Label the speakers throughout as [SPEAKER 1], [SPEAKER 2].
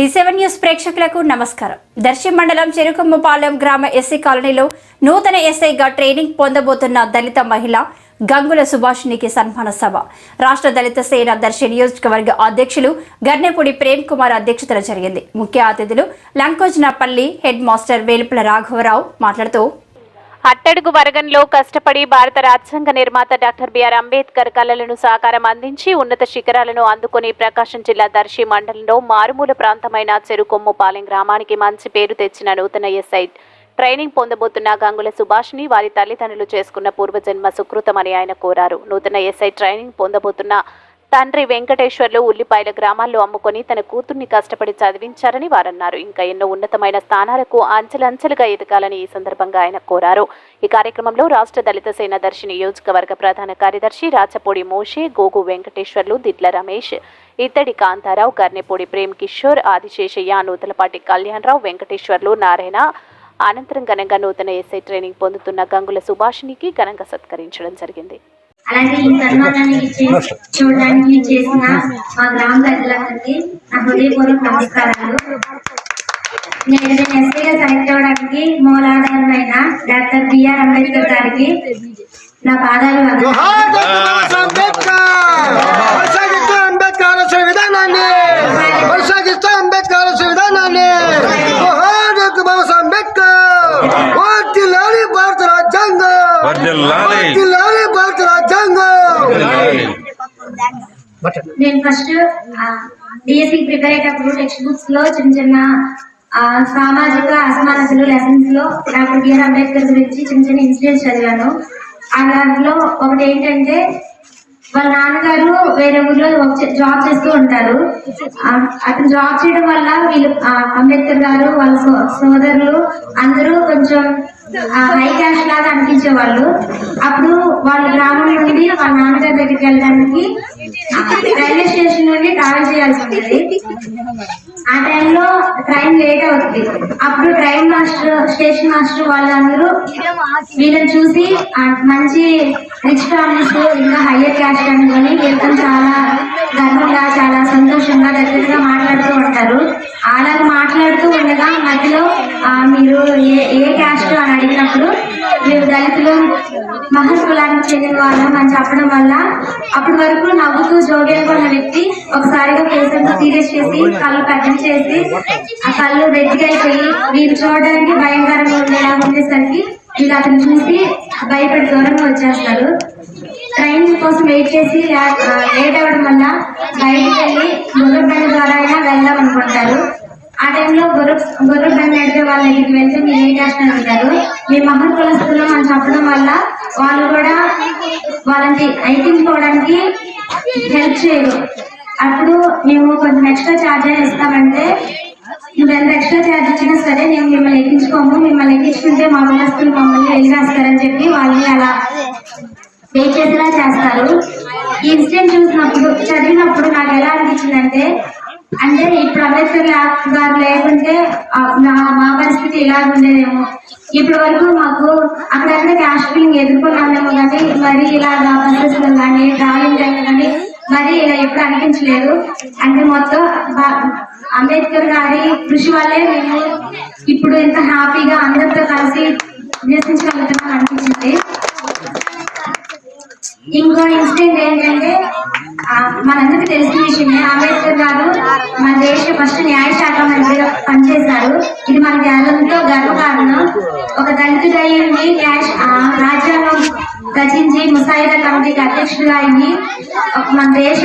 [SPEAKER 1] డి7 news ప్రేక్షకులకు నమస్కారం. దర్శి మండలం చెరుకొమ్మపాలెం గ్రామ ఎస్సీ కాలనీలో నూతన ఎస్ఐగా ట్రైనింగ్ పొందబోతున్న దళిత మహిళ గంగుల సుభాషిణికి సన్మాన సభ రాష్ట్ర దళిత సేన దర్శి నియోజకవర్గ అధ్యక్షులు గర్నెపూడి ప్రేమ్ కుమార్ అధ్యక్షతన జరిగింది. ముఖ్య అతిథులు లంకోజనపల్లి హెడ్ మాస్టర్ వేలుపుల రాఘవరావు మాట్లాడుతూ,
[SPEAKER 2] అట్టడుగు వర్గంలో కష్టపడి భారత రాజ్యాంగ నిర్మాత డాక్టర్ బిఆర్ అంబేద్కర్ కలలను సాకారం అందించి ఉన్నత శిఖరాలను అందుకుని ప్రకాశం జిల్లా దర్శి మండలంలో మారుమూల ప్రాంతమైన చెరుకొమ్మపాలెం గ్రామానికి మంచి పేరు తెచ్చిన నూతన ఎస్ఐ ట్రైనింగ్ పొందబోతున్న గంగుల సుభాషిణి వారి తల్లిదండ్రులు చేసుకున్న పూర్వజన్మ సుకృతమని ఆయన కోరారు. నూతన ఎస్ఐ ట్రైనింగ్ పొందబోతున్న తండ్రి వెంకటేశ్వర్లు ఉల్లిపాయల గ్రామాల్లో అమ్ముకొని తన కూతుర్ని కష్టపడి చదివించారని వారన్నారు. ఇంకా ఎన్నో ఉన్నతమైన స్థానాలకు అంచెలంచెలుగా ఎదగాలని ఈ సందర్భంగా ఆయన కోరారు. ఈ కార్యక్రమంలో రాష్ట్ర దళిత సేన దర్శి నియోజకవర్గ ప్రధాన కార్యదర్శి రాచపూడి మోషే, గోగు వెంకటేశ్వర్లు, దిట్ల రమేష్, ఇత్తడి కాంతారావు, గర్నెపూడి ప్రేమ్ కిషోర్, ఆదిశేషయ్య, నూతలపాటి కళ్యాణరావు, వెంకటేశ్వర్లు, నారాయణ అనంతరం ఘనంగా నూతన ఎస్ఐ ట్రైనింగ్ పొందుతున్న గంగుల సుభాషిణికి ఘనంగా సత్కరించడం జరిగింది.
[SPEAKER 3] అలాగే ఈ సన్మానాన్ని చూడడానికి చేసిన మా గ్రామ ప్రజలందరికీ నా హృదయపూర్వక నమస్కారాలు. నేను ఎస్ఐగా సెలెక్ట్ అవ్వడానికి మూలాధారమైన డాక్టర్ బిఆర్ అంబేద్కర్ గారికి నా పాదాలు నేను ఫస్ట్ డిఎస్సి ప్రిపేర్ అయ్యేటప్పుడు టెక్స్ట్ బుక్స్ లో చిన్న చిన్న సామాజిక అసమానతలు లెసన్స్ లో డాక్టర్ బిఆర్ అంబేద్కర్ గురించి చిన్న చిన్న ఇన్సిడెంట్స్ చదివాను. ఆ దాంట్లో ఒకటి ఏంటంటే, వాళ్ళ నాన్నగారు వేరే ఊర్లో జాబ్ చేస్తూ ఉంటారు. అతను జాబ్ చేయడం వల్ల వీళ్ళు అంబేద్కర్ గారు వాళ్ళ సోదరులు అందరూ కొంచెం హై క్యాస్ట్ లాగా అనిపించేవాళ్ళు. అప్పుడు వాళ్ళ గ్రామం నుండి వాళ్ళ నాన్నగారి దగ్గరికి వెళ్ళడానికి రైల్వే స్టేషన్ నుండి ట్రావెల్ చేయాల్సి ఉంటుంది. ఆ టైంలో ట్రైన్ లేట్ అవుతుంది. అప్పుడు ట్రైన్ మాస్టర్, స్టేషన్ మాస్టర్ వాళ్ళందరూ వీళ్ళని చూసి మంచి రిచ్ ఫ్యామిలీస్ ఇంకా హయ్యర్ క్యాస్ట్ అనుకొని వీళ్ళతో చాలా గర్వంగా చాలా సంతోషంగా దగ్గరగా మాట్లాడుతూ ఉంటారు. అలా మాట్లాడుతూ ఉండగా మధ్యలో మీరు ఏ క్యాస్ట్ అని అడిగినప్పుడు మీరు దళితులు మహర్ కులానికి చెందిన వాళ్ళం అని చెప్పడం వల్ల అప్పటి వరకు నవ్వుతూ జోగేలుగా ఉన్న వ్యక్తి ఒకసారిగా ఫేస్ అంతా సీరియస్ చేసి కళ్ళు కట్టం చేసి ఆ కళ్ళు రెడ్డిగా అయిపోయి వీరు చూడడానికి భయంకరంగా ఉండేలా ఉండేసరికి వీళ్ళు అతను చూసి భయపడి దూరంగా వచ్చేస్తారు. ట్రైన్ కోసం వెయిట్ చేసి లేట్ అవ్వడం వల్ల బయటకు వెళ్ళి గుర్ర బండి ద్వారా అయినా వెళ్దాం అనుకుంటారు. ఆ టైంలో గుర్ర బండి నడిపే వాళ్ళ దగ్గరికి వెళ్తే మీరు ఏ క్యాస్ట్ అని అంటారు. మీ మహర్ కులస్తులు అని చెప్పడం వల్ల వాళ్ళు కూడా వాళ్ళని ఐకించుకోవడానికి హెల్ప్ చేయరు. అప్పుడు మేము కొంచెం ఎక్స్ట్రా ఛార్జ్ అయినా ఇస్తామంటే, నువ్వు ఎంత ఎక్స్ట్రా ఛార్జ్ ఇచ్చినా సరే మేము మిమ్మల్ని ఎక్కించుకోము, మిమ్మల్ని ఎక్కించుకుంటే మా కులస్తులు మమ్మల్ని వెలిగేస్తారని చెప్పి వాళ్ళని అలా వెయిట్ చేసేలా చేస్తారు. ఈ ఇన్సిడెంట్ చదివినప్పుడు నాకు ఎలా అనిపించిందంటే, అంటే ఇప్పుడు అంబేద్కర్ గారు లేకుంటే మా పరిస్థితి ఇలా ఉండేదేమో. ఇప్పటి వరకు మాకు అక్కడక్కడ క్యాస్ట్ ఫీలింగ్ ఎదుర్కొన్నామేమో కానీ మరి ఇలాగా బస్సెస్ లో కానీ ట్రావెలింగ్ టైంలో కానీ మరి ఇలా ఎప్పుడు అనిపించలేదు. అంటే మొత్తం అంబేద్కర్ గారి కృషి వల్లే మేము ఇప్పుడు ఇంత హ్యాపీగా అందరితో కలిసి నివసించగలుగుతున్నాం అనిపించింది. ఇంకో ఇన్సిడెంట్ ఏంటంటే, మనందరికీ తెలిసిన విషయమే, అంబేద్కర్ గారు మన దేశ ఫస్ట్ న్యాయశాఖ మంత్రిగా పనిచేశారు. ఇది మనకి ఎంతో గర్వకారణం. ఒక దళితుడు అయ్యింది రాజ్యాంగం రచించి ముసాయిదా కమిటీకి అధ్యక్షుడిగా అయ్యి మన దేశ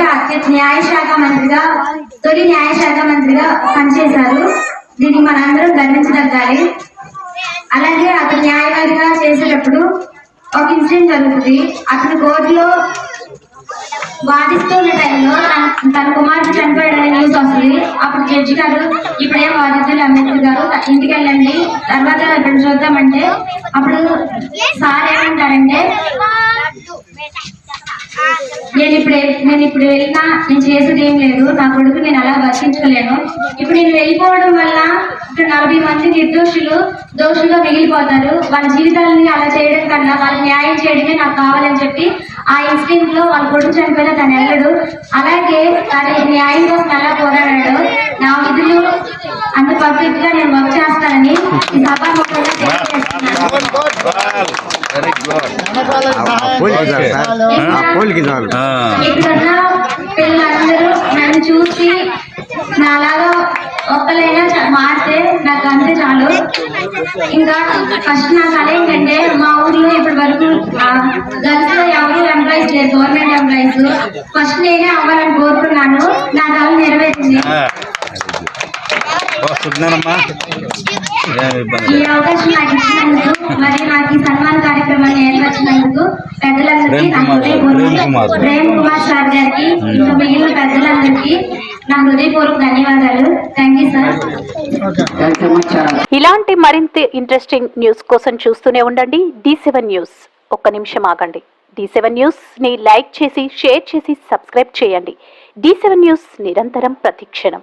[SPEAKER 3] న్యాయశాఖ మంత్రిగా తొలి న్యాయశాఖ మంత్రిగా పనిచేశారు. దీనికి మనందరం గర్వించదగ్గాలి. అలాగే అతను న్యాయవాదిగా చేసేటప్పుడు ఒక ఇన్సిడెంట్ జరుగుతుంది. అతను కోర్టులో వాదిస్తున్న టైంలో తన కుమారుడు చనిపోయాడనే న్యూస్ వస్తుంది. అప్పుడు జడ్జి గారు, ఇప్పుడేం వాదిద్దాం అంబేద్కర్ గారు, ఇంటికి వెళ్ళండి, తర్వాత ఇక్కడ చూద్దామంటే అప్పుడు సార్ ఏమంటారంటే, నేను ఇప్పుడు వెళ్ళినా నేను చేసేది ఏం లేదు, నా కొడుకు నేను అలా బతికించుకోలేను. ఇప్పుడు నేను వెళ్ళిపోవడం వల్ల ఇక్కడ 40 మంది నిర్దోషులు దోషులుగా మిగిలిపోతారు. వాళ్ళ జీవితాలని అలా చేయడం కన్నా వాళ్ళ న్యాయం చేయడమే నాకు కావాలని చెప్పి ఆ ఇన్సిడెంట్ లో వాళ్ళ కొడుకు చనిపోయినా తను వెళ్ళడు. అలాగే తను న్యాయం కోసం ఎలా పోరాడాడు, నా విధులు అంత పర్ఫెక్ట్ గా నేను వర్క్ చేస్తానని ఈ సభాముఖంగా ఇప్పుడున్న పిల్లలందరూ నన్ను చూసి నాలాగా ఒక్కలైనా మారితే నాకు అంతే చాలు. ఇంకా ఫస్ట్ నా కళ ఏంటంటే మా ఊర్లో ఇప్పటి వరకు గర్ల్స్ లో ఎవరు ఎంప్లాయీస్ లేరు, గవర్నమెంట్ ఎంప్లాయీస్. ఫస్ట్ నేనే అవ్వాలని కోరుకున్నాను, నా కళ నెరవేరింది. ఈ అవకాశం నాకు ఇచ్చినందుకు మరియు నాకు ఈ సన్మాన కార్యక్రమాన్ని ఏర్పరిచినందుకు పెద్దలందరికీ నా హృదయపూర్వక ప్రేమ్ కుమార్ సార్ గారికి ఇంకా మిగిలిన పెద్దలందరికీ నా హృదయపూర్వక ధన్యవాదాలు. Thank you sir.
[SPEAKER 2] ఇలాంటి మరింత ఇంట్రెస్టింగ్ న్యూస్ కోసం చూస్తూనే ఉండండి D7 న్యూస్. ఒక్క నిమిషం ఆగండి. D7 న్యూస్ ని లైక్ చేసి, షేర్ చేసి, సబ్స్క్రైబ్ చేయండి. D7 న్యూస్ నిరంతరం ప్రతిక్షణం.